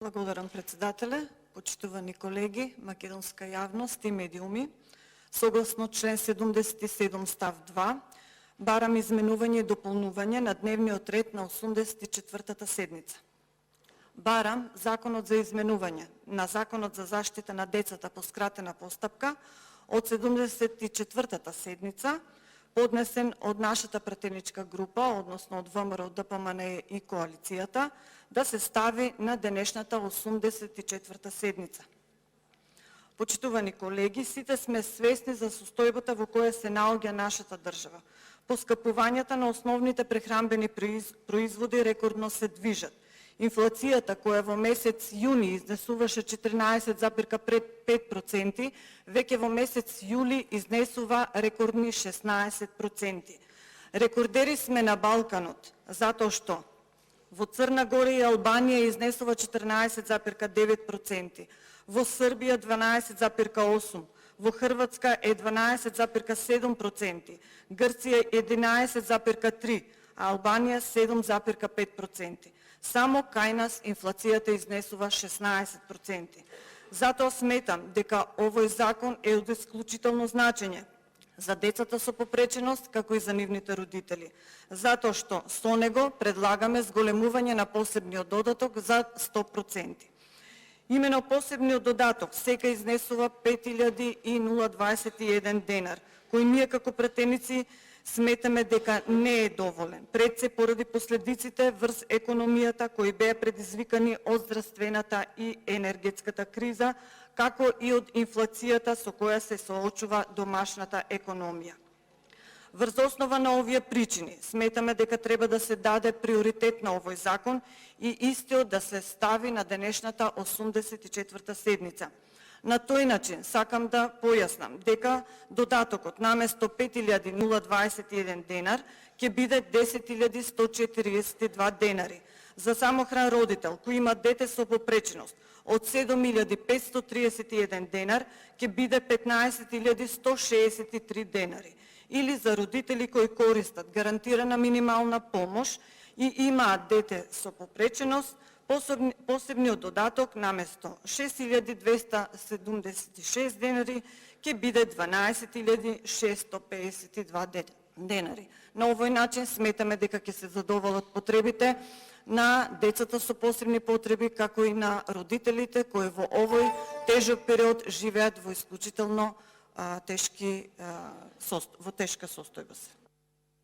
Благодарам, председателе, почитувани колеги, македонска јавност и медиуми. Согласно член 77 став 2, барам изменување и дополнување на дневниот ред на 84-та седница. Барам Законот за изменување на Законот за заштита на децата по скратена постапка од 74-та седница, поднесен од нашата пратеничка група, односно од ВМРО, ДПМН и коалицијата, да се стави на денешната 84-та седница. Почитувани колеги, сите сме свесни за состојбата во која се наоѓа нашата држава. Поскапувањата на основните прехранбени производи рекордно се движат. Инфлацијата, која во месец јуни изнесуваше 14,5%, веќе во месец јули изнесува рекордни 16%. Рекордери сме на Балканот, затоа што во Црна Гора и Албанија изнесува 14,9%, во Србија 12,8%, во Хрватска е 12,7%, Грција 11,3%, а Албанија 7,5%. Само кај нас инфлацијата изнесува 16%. Затоа сметам дека овој закон е од исклучително значење за децата со попреченост, како и за нивните родители, затоа што со него предлагаме зголемување на посебниот додаток за 100%. Имено посебниот додаток сека изнесува 5021 денар, кој ние како пратеници сметаме дека не е доволен, пред се поради последиците врз економијата кои беа предизвикани од здравствената и енергетската криза, како и од инфлацијата со која се соочува домашната економија. Врз основа на овие причини, сметаме дека треба да се даде приоритет на овој закон и истиот да се стави на денешната 84-та седница. На тој начин сакам да појаснам дека додатокот наместо 5021 денар ќе биде 10.142 денари. За самохран родител кој има дете со попреченост од 7.531 денар ќе биде 15.163 денари. Или за родители кои користат гарантирана минимална помош и имаат дете со попреченост, посебниот додаток наместо 6.276 денари ќе биде 12.652 денари. На овој начин сметаме дека ќе се задоволат потребите на децата со посебни потреби, како и на родителите кои во овој тежок период живеат во исклучително тешка состојба.